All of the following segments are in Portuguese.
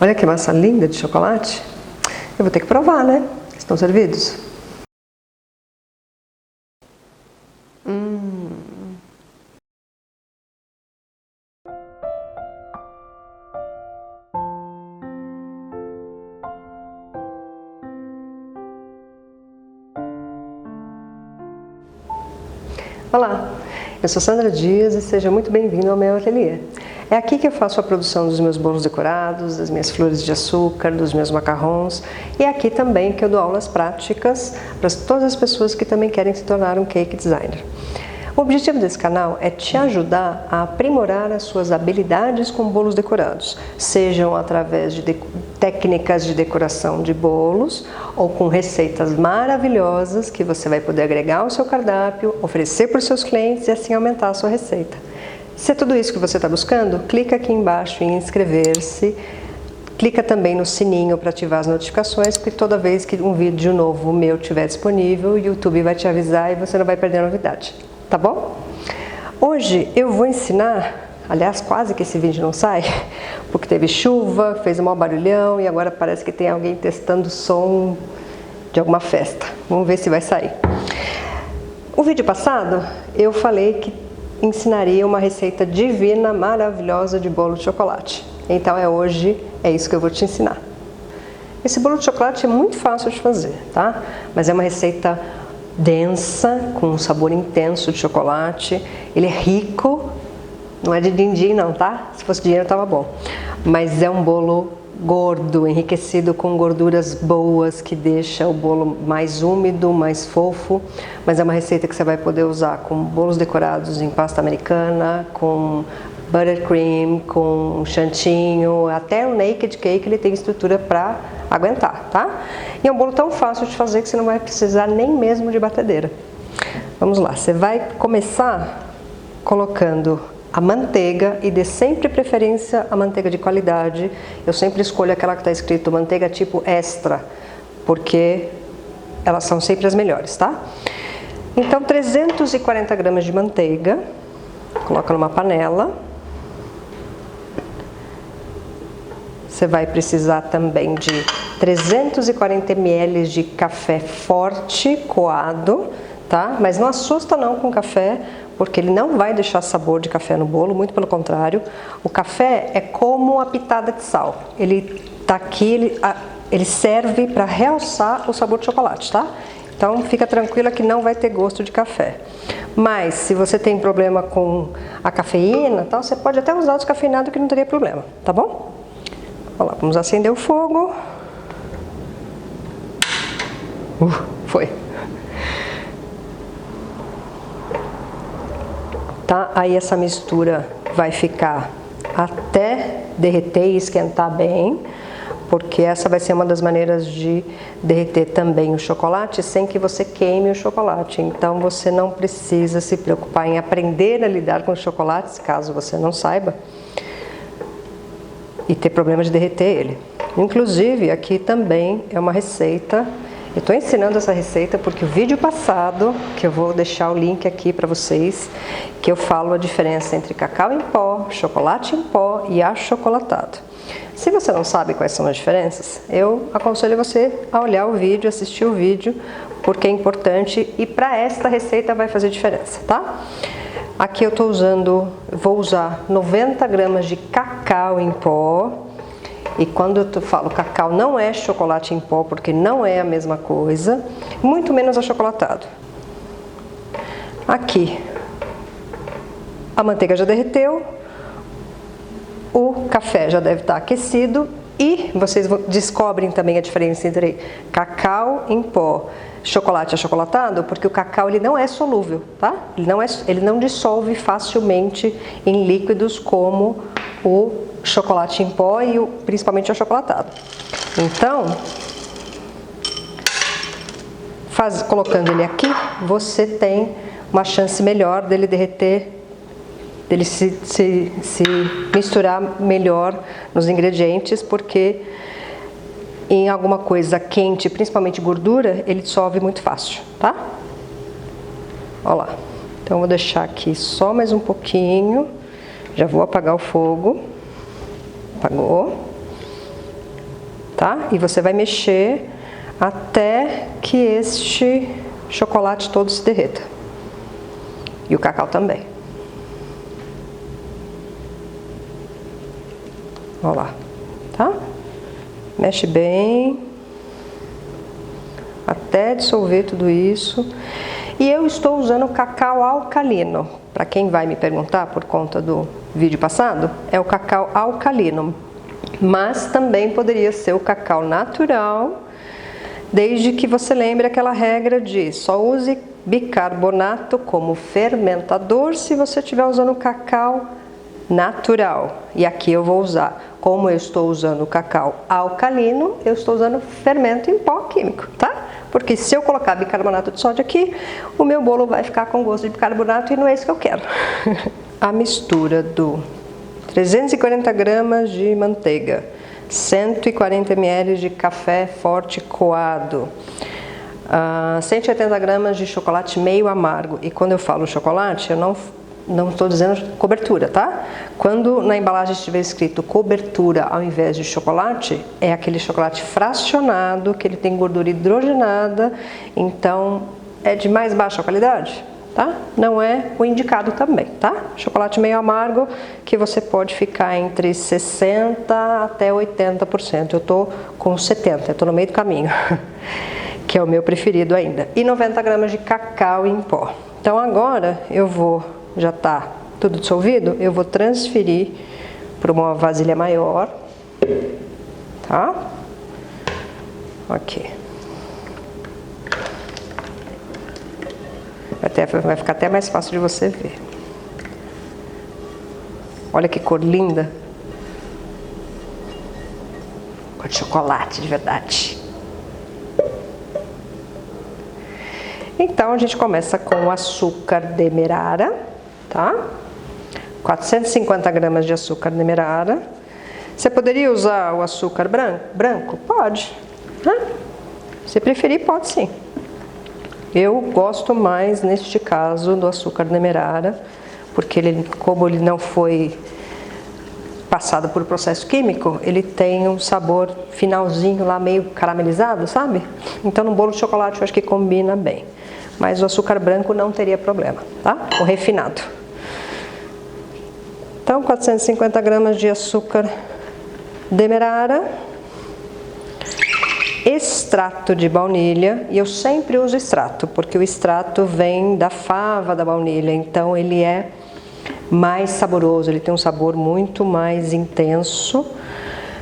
Olha que massa linda de chocolate. Eu vou ter que provar, né? Estão servidos? Olá, eu sou Sandra Dias e seja muito bem-vindo ao meu ateliê. É aqui que eu faço a produção dos meus bolos decorados, das minhas flores de açúcar, dos meus macarrons, e é aqui também que eu dou aulas práticas para todas as pessoas que também querem se tornar um cake designer. O objetivo desse canal é te ajudar a aprimorar as suas habilidades com bolos decorados, sejam através de técnicas de decoração de bolos ou com receitas maravilhosas que você vai poder agregar ao seu cardápio, oferecer para os seus clientes e assim aumentar a sua receita. Se é tudo isso que você está buscando, clica aqui embaixo em inscrever-se. Clica também no sininho para ativar as notificações, porque toda vez que um vídeo novo meu estiver disponível, o YouTube vai te avisar e você não vai perder a novidade. Tá bom? Hoje eu vou ensinar, aliás, quase que esse vídeo não sai, porque teve chuva, fez um maior barulhão e agora parece que tem alguém testando o som de alguma festa. Vamos ver se vai sair. O vídeo passado eu falei que ensinaria uma receita divina, maravilhosa de bolo de chocolate. Então hoje é isso que eu vou te ensinar. Esse bolo de chocolate é muito fácil de fazer, tá? Mas é uma receita densa, com um sabor intenso de chocolate. Ele é rico, não é de din-din não, tá? Se fosse dinheiro tava bom. Mas é um bolo gordo, enriquecido com gorduras boas, que deixa o bolo mais úmido, mais fofo. Mas é uma receita que você vai poder usar com bolos decorados em pasta americana, com buttercream, com chantinho, até o naked cake ele tem estrutura para aguentar, tá? E é um bolo tão fácil de fazer que você não vai precisar nem mesmo de batedeira. Vamos lá, você vai começar colocando a manteiga e dê sempre preferência à manteiga de qualidade. Eu sempre escolho aquela que está escrito manteiga tipo extra, porque elas são sempre as melhores, tá? Então 340 gramas de manteiga, coloca numa panela. Você vai precisar também de 340 ml de café forte coado, tá? Mas não assusta não com café, porque ele não vai deixar sabor de café no bolo, muito pelo contrário. O café é como a pitada de sal. Ele tá aqui, ele serve para realçar o sabor de chocolate, tá? Então fica tranquila que não vai ter gosto de café. Mas se você tem problema com a cafeína, tal, você pode até usar o descafeinado que não teria problema, tá bom? Olha lá, vamos acender o fogo. Foi. Tá? Aí essa mistura vai ficar até derreter e esquentar bem, porque essa vai ser uma das maneiras de derreter também o chocolate sem que você queime o chocolate. Então você não precisa se preocupar em aprender a lidar com os chocolates, caso você não saiba, e ter problema de derreter ele. Inclusive aqui também é uma receita. Eu estou ensinando essa receita porque o vídeo passado, que eu vou deixar o link aqui para vocês, que eu falo a diferença entre cacau em pó, chocolate em pó e achocolatado. Se você não sabe quais são as diferenças, eu aconselho você a olhar o vídeo, assistir o vídeo, porque é importante e para esta receita vai fazer diferença, tá? Aqui eu vou usar 90 gramas de cacau em pó. E quando eu falo cacau, não é chocolate em pó, porque não é a mesma coisa, muito menos achocolatado. Aqui, a manteiga já derreteu, o café já deve estar aquecido e vocês descobrem também a diferença entre cacau em pó, chocolate achocolatado, porque o cacau ele não é solúvel, tá? Ele não dissolve facilmente em líquidos como o chocolate em pó e principalmente o achocolatado. Então, colocando ele aqui, você tem uma chance melhor dele derreter, dele se misturar melhor nos ingredientes, porque em alguma coisa quente, principalmente gordura, ele dissolve muito fácil, tá? Olha lá. Então eu vou deixar aqui só mais um pouquinho. Já vou apagar o fogo. Apagou. tá? E você vai mexer até que este chocolate todo se derreta. E o cacau também. Olha lá, tá? Mexe bem, até dissolver tudo isso. E eu estou usando cacau alcalino. Para quem vai me perguntar por conta do vídeo passado, é o cacau alcalino. Mas também poderia ser o cacau natural, desde que você lembre aquela regra de só use bicarbonato como fermentador se você estiver usando cacau natural. E aqui eu vou usar, como eu estou usando o cacau alcalino, eu estou usando fermento em pó químico, tá? Porque se eu colocar bicarbonato de sódio aqui, o meu bolo vai ficar com gosto de bicarbonato e não é isso que eu quero. A mistura do 340 gramas de manteiga, 140 ml de café forte coado, 180 gramas de chocolate meio amargo. E quando eu falo chocolate, eu não estou dizendo cobertura, tá? Quando na embalagem estiver escrito cobertura ao invés de chocolate, é aquele chocolate fracionado, que ele tem gordura hidrogenada, então é de mais baixa qualidade, tá? Não é o indicado também, tá? Chocolate meio amargo, que você pode ficar entre 60% até 80%. Eu tô com 70%, eu tô no meio do caminho, que é o meu preferido ainda. E 90 gramas de cacau em pó. Então agora eu vou... já está tudo dissolvido, eu vou transferir para uma vasilha maior, tá? Ok. Vai ficar até mais fácil de você ver. Olha que cor linda. Cor de chocolate, de verdade. Então, a gente começa com o açúcar demerara, tá? 450 gramas de açúcar demerara. Você poderia usar o açúcar branco? Pode. Se preferir, pode sim. Eu gosto mais, neste caso, do açúcar demerara, porque ele, como ele não foi passado por processo químico, ele tem um sabor finalzinho lá meio caramelizado, sabe? Então, no bolo de chocolate eu acho que combina bem. Mas o açúcar branco não teria problema, tá? O refinado. Então, 450 gramas de açúcar demerara, extrato de baunilha, e eu sempre uso extrato, porque o extrato vem da fava da baunilha, então ele é mais saboroso, ele tem um sabor muito mais intenso.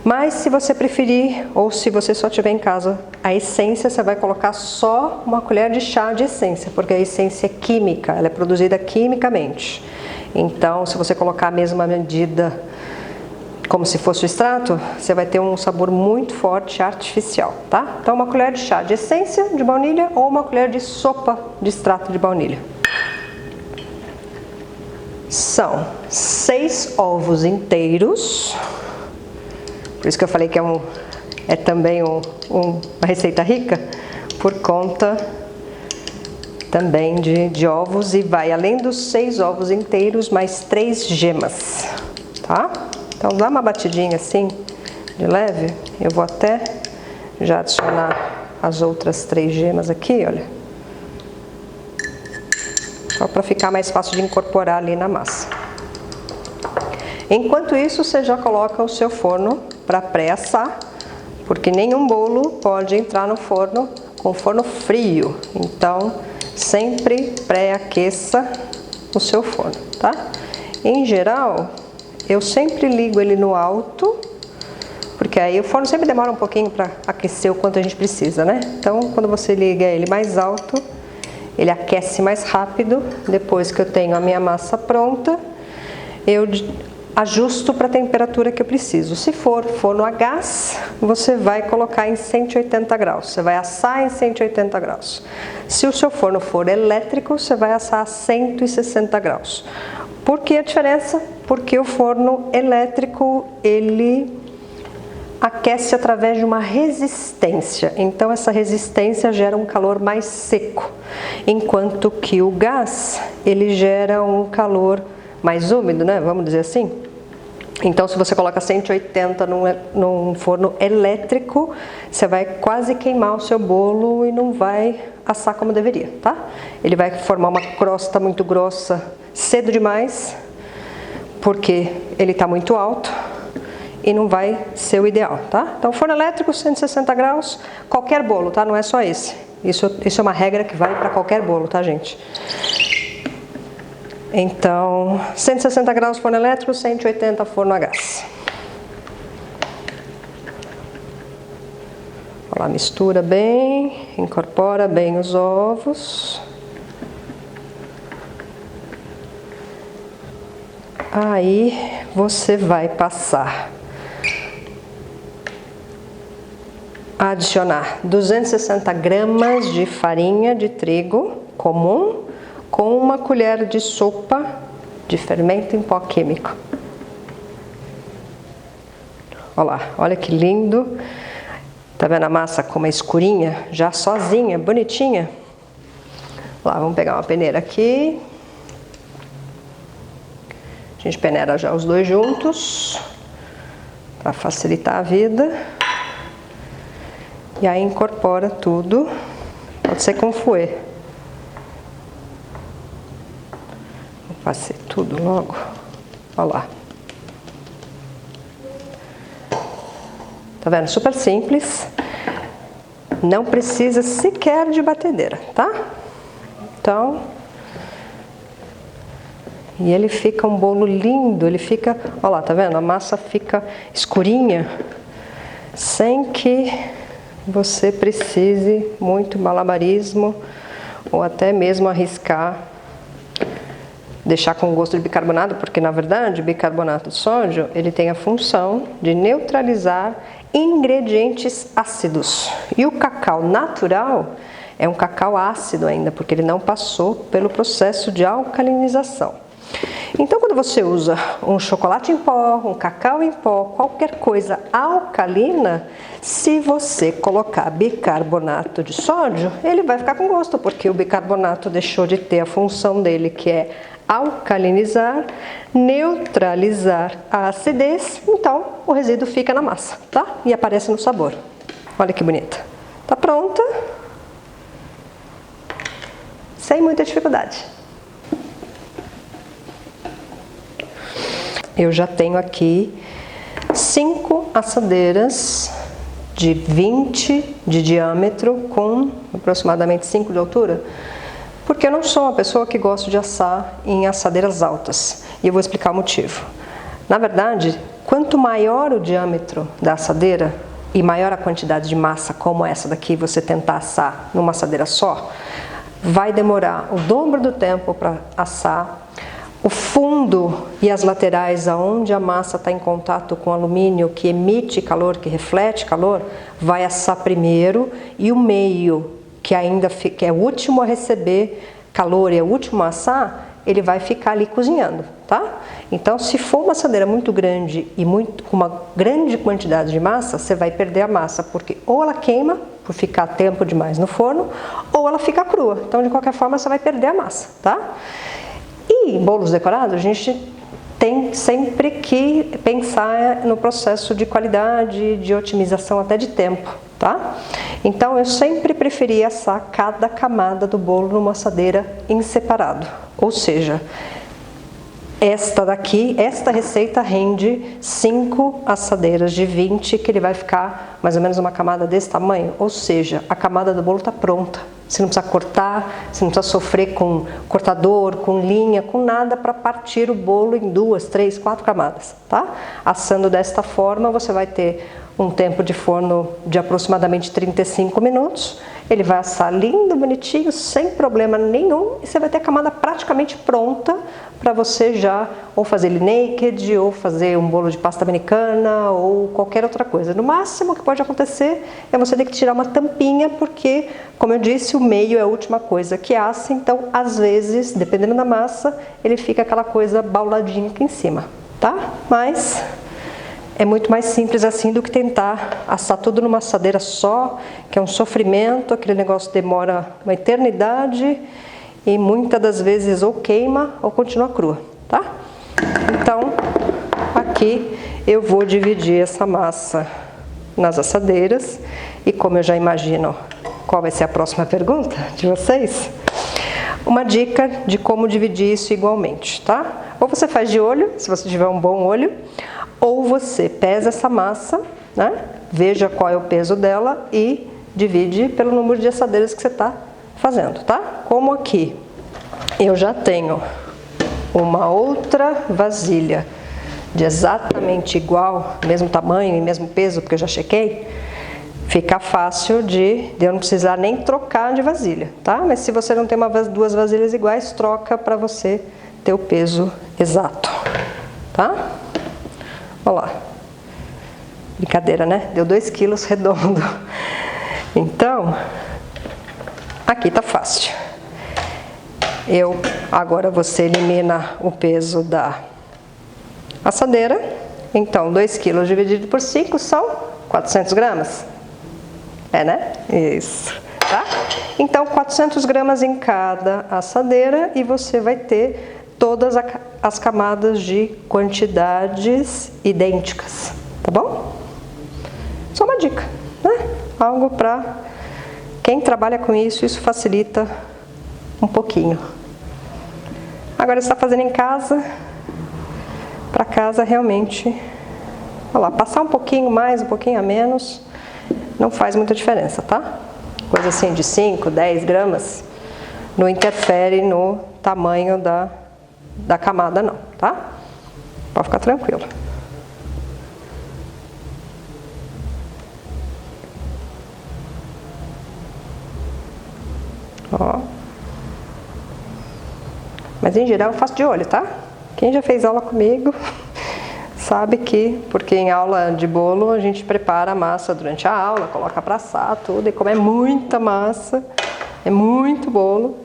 Mas se você preferir, ou se você só tiver em casa a essência, você vai colocar só uma colher de chá de essência, porque a essência é química, ela é produzida quimicamente. Então, se você colocar a mesma medida como se fosse o extrato, você vai ter um sabor muito forte, artificial, tá? Então, uma colher de chá de essência de baunilha ou uma colher de sopa de extrato de baunilha. São 6 ovos inteiros. Por isso que eu falei que é também uma receita rica, por conta também de ovos, e vai além dos 6 ovos inteiros, mais 3 gemas, tá? Então dá uma batidinha assim, de leve, eu vou até já adicionar as outras 3 gemas aqui, olha. Só para ficar mais fácil de incorporar ali na massa. Enquanto isso, você já coloca o seu forno para pré-assar, porque nenhum bolo pode entrar no forno com forno frio. Então, sempre pré-aqueça o seu forno, tá? Em geral, eu sempre ligo ele no alto, porque aí o forno sempre demora um pouquinho para aquecer o quanto a gente precisa, né? Então, quando você liga ele mais alto, ele aquece mais rápido. Depois que eu tenho a minha massa pronta, eu ajusto para a temperatura que eu preciso. Se for forno a gás, você vai colocar em 180 graus. Você vai assar em 180 graus. Se o seu forno for elétrico, você vai assar a 160 graus. Por que a diferença? Porque o forno elétrico, ele aquece através de uma resistência. Então, essa resistência gera um calor mais seco. Enquanto que o gás, ele gera um calor mais úmido, né? Vamos dizer assim. Então, se você coloca 180 num forno elétrico, você vai quase queimar o seu bolo e não vai assar como deveria, tá? Ele vai formar uma crosta muito grossa cedo demais, porque ele está muito alto e não vai ser o ideal, tá? Então, forno elétrico, 160 graus, qualquer bolo, tá? Não é só esse. Isso é uma regra que vale para qualquer bolo, tá, gente? Então, 160 graus forno elétrico, 180 forno a gás. Olha lá, mistura bem, incorpora bem os ovos. Aí você vai passar a adicionar 260 gramas de farinha de trigo comum com uma colher de sopa de fermento em pó químico. Olha lá, olha que lindo. Tá vendo a massa como é escurinha? Já sozinha, bonitinha. Lá, vamos pegar uma peneira aqui. A gente peneira já os dois juntos, para facilitar a vida. E aí incorpora tudo. Pode ser com fouet. Vou fazer tudo logo. Olha lá. Tá vendo? Super simples. Não precisa sequer de batedeira, tá? Então... E ele fica um bolo lindo, ele fica... Olha lá, tá vendo? A massa fica escurinha, sem que você precise muito malabarismo, ou até mesmo arriscar deixar com gosto de bicarbonato, porque na verdade o bicarbonato de sódio, ele tem a função de neutralizar ingredientes ácidos. E o cacau natural é um cacau ácido ainda, porque ele não passou pelo processo de alcalinização. Então, quando você usa um chocolate em pó, um cacau em pó, qualquer coisa alcalina, se você colocar bicarbonato de sódio, ele vai ficar com gosto, porque o bicarbonato deixou de ter a função dele, que é alcalinizar, neutralizar a acidez, então o resíduo fica na massa, tá? E aparece no sabor. Olha que bonita. Tá pronta. Sem muita dificuldade. Eu já tenho aqui 5 assadeiras de 20 de diâmetro com aproximadamente 5 de altura, porque eu não sou uma pessoa que gosta de assar em assadeiras altas, e eu vou explicar o motivo. Na verdade, quanto maior o diâmetro da assadeira e maior a quantidade de massa, como essa daqui, você tentar assar numa assadeira só, vai demorar o dobro do tempo para assar. O fundo e as laterais, aonde a massa está em contato com o alumínio, que emite calor, que reflete calor, vai assar primeiro, e o meio, que é o último a receber calor e é o último a assar, ele vai ficar ali cozinhando, tá? Então, se for uma assadeira muito grande e com uma grande quantidade de massa, você vai perder a massa, porque ou ela queima por ficar tempo demais no forno, ou ela fica crua. Então, de qualquer forma, você vai perder a massa, tá? E em bolos decorados, a gente tem sempre que pensar no processo de qualidade, de otimização até de tempo, tá? Então, eu sempre preferi assar cada camada do bolo numa assadeira em separado. Ou seja, esta receita rende 5 assadeiras de 20, que ele vai ficar mais ou menos uma camada desse tamanho. Ou seja, a camada do bolo está pronta. Você não precisa cortar, você não precisa sofrer com cortador, com linha, com nada para partir o bolo em 2, 3, 4 camadas, tá? Assando desta forma, você vai ter um tempo de forno de aproximadamente 35 minutos. Ele vai assar lindo, bonitinho, sem problema nenhum, e você vai ter a camada praticamente pronta para você já ou fazer ele naked, ou fazer um bolo de pasta americana, ou qualquer outra coisa. No máximo que pode acontecer é você ter que tirar uma tampinha, porque, como eu disse, o meio é a última coisa que assa, então, às vezes, dependendo da massa, ele fica aquela coisa bauladinha aqui em cima, tá? Mas é muito mais simples assim do que tentar assar tudo numa assadeira só, que é um sofrimento, aquele negócio demora uma eternidade e muitas das vezes ou queima ou continua crua, tá? Então, aqui aqui eu vou dividir essa massa nas assadeiras. E como eu já imagino qual vai ser a próxima pergunta de vocês, uma dica de como dividir isso igualmente, tá? Ou você faz de olho, se você tiver um bom olho, ou você pesa essa massa, né? Veja qual é o peso dela e divide pelo número de assadeiras que você está fazendo, tá? Como aqui eu já tenho uma outra vasilha de exatamente igual, mesmo tamanho e mesmo peso, porque eu já chequei, fica fácil de eu não precisar nem trocar de vasilha, tá? Mas se você não tem duas vasilhas iguais, troca para você ter o peso exato, tá? Olha lá. Brincadeira, né? Deu 2 quilos redondo. Então, aqui tá fácil. Agora você elimina o peso da assadeira. Então, 2 quilos dividido por 5 são 400 gramas. É, né? Isso, tá? Então, 400 gramas em cada assadeira e você vai ter todas as camadas de quantidades idênticas, tá bom? Só uma dica, né? Algo para quem trabalha com isso facilita um pouquinho. Agora, você está fazendo em casa, para casa realmente, olha lá, passar um pouquinho mais, um pouquinho a menos, não faz muita diferença, tá? Coisa assim de 5, 10 gramas, não interfere no tamanho da camada não, tá? Pode ficar tranquilo. Ó. Mas em geral eu faço de olho, tá? Quem já fez aula comigo sabe que, porque em aula de bolo a gente prepara a massa durante a aula, coloca para assar tudo, e como é muita massa, é muito bolo,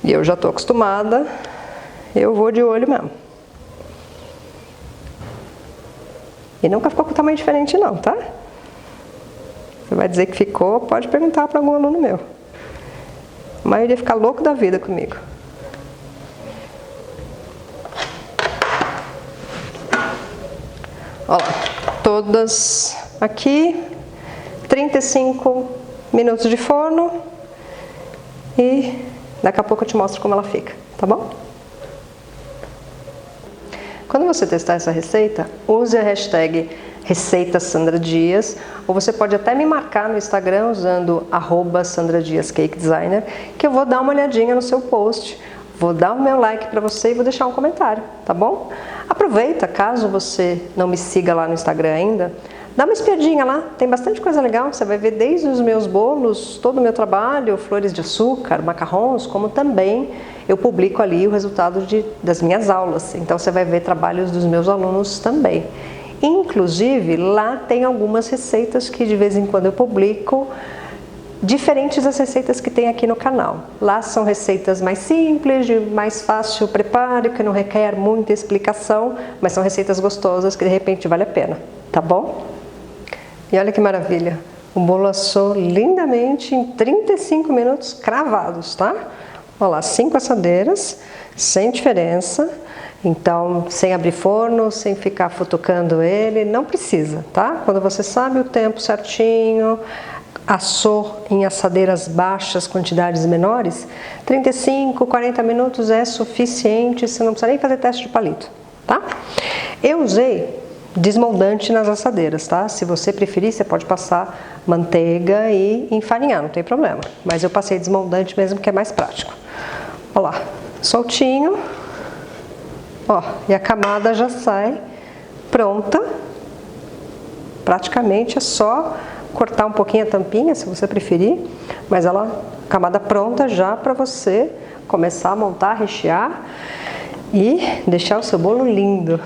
e eu já estou acostumada, eu vou de olho mesmo. E nunca ficou com tamanho diferente não, tá? Você vai dizer que ficou, pode perguntar para algum aluno meu. A maioria fica louco da vida comigo. Olha lá, todas aqui, 35 minutos de forno e daqui a pouco eu te mostro como ela fica, tá bom? Quando você testar essa receita, use a hashtag #ReceitaSandraDias, ou você pode até me marcar no Instagram usando @SandraDiasCakeDesigner, que eu vou dar uma olhadinha no seu post, vou dar o meu like para você e vou deixar um comentário, tá bom? Aproveita, caso você não me siga lá no Instagram ainda, dá uma espiadinha lá, tem bastante coisa legal, você vai ver desde os meus bolos, todo o meu trabalho, flores de açúcar, macarrons, como também eu publico ali o resultado das minhas aulas, então você vai ver trabalhos dos meus alunos também. Inclusive, lá tem algumas receitas que de vez em quando eu publico, diferentes das receitas que tem aqui no canal. Lá são receitas mais simples, de mais fácil preparo, que não requer muita explicação, mas são receitas gostosas que de repente vale a pena, tá bom? E olha que maravilha, o bolo assou lindamente em 35 minutos cravados, tá? Olha lá, 5 assadeiras, sem diferença. Então, sem abrir forno, sem ficar futucando ele, não precisa, tá? Quando você sabe o tempo certinho, assou em assadeiras baixas, quantidades menores, 35, 40 minutos é suficiente, você não precisa nem fazer teste de palito, tá? Eu usei desmoldante nas assadeiras, tá? Se você preferir, você pode passar manteiga e enfarinhar, não tem problema. Mas eu passei desmoldante mesmo, que é mais prático. Olha lá, soltinho. Ó, e a camada já sai pronta. Praticamente é só cortar um pouquinho a tampinha, se você preferir, mas ela, camada pronta já para você começar a montar, rechear e deixar o seu bolo lindo.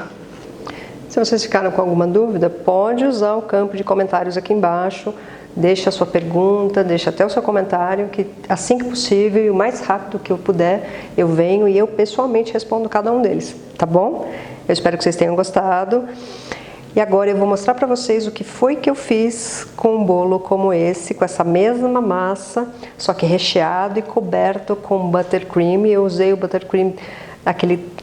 Se vocês ficaram com alguma dúvida, pode usar o campo de comentários aqui embaixo, deixa a sua pergunta, deixa até o seu comentário, que assim que possível e o mais rápido que eu puder, eu venho e eu pessoalmente respondo cada um deles, tá bom? Eu espero que vocês tenham gostado. E agora eu vou mostrar para vocês o que foi que eu fiz com um bolo como esse, com essa mesma massa, só que recheado e coberto com buttercream. Eu usei o buttercream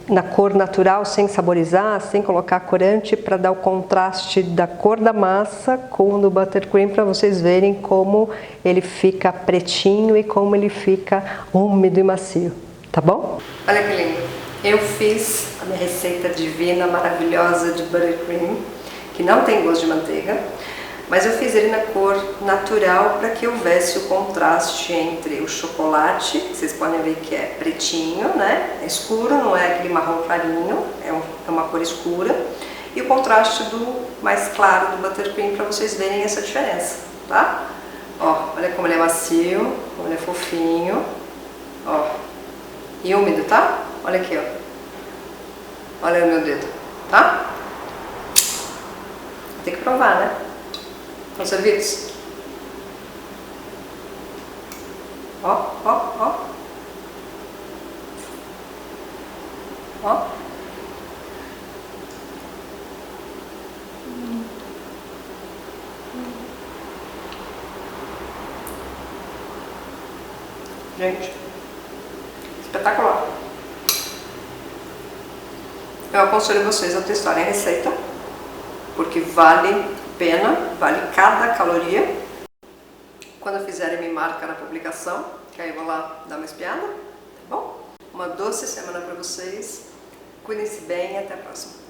na cor natural, sem saborizar, sem colocar corante, para dar o contraste da cor da massa com o do buttercream, para vocês verem como ele fica pretinho e como ele fica úmido e macio, tá bom? Olha que lindo! Eu fiz a minha receita divina, maravilhosa de buttercream, que não tem gosto de manteiga, mas eu fiz ele na cor natural para que houvesse o contraste entre o chocolate, vocês podem ver que é pretinho, né? É escuro, não é aquele marrom clarinho, é uma cor escura, e o contraste do mais claro do buttercream, para vocês verem essa diferença, tá? Ó, olha como ele é macio, como ele é fofinho, ó, e úmido, tá? Olha aqui, ó, olha o meu dedo, tá? Tem que provar, né? Estão servidos? Ó, ó, ó. Ó. Gente, espetacular. Eu aconselho vocês a testarem a receita, porque vale a pena, vale cada caloria. Quando fizerem, me marca na publicação, que aí eu vou lá dar uma espiada, tá bom? Uma doce semana para vocês, cuidem-se bem e até a próxima.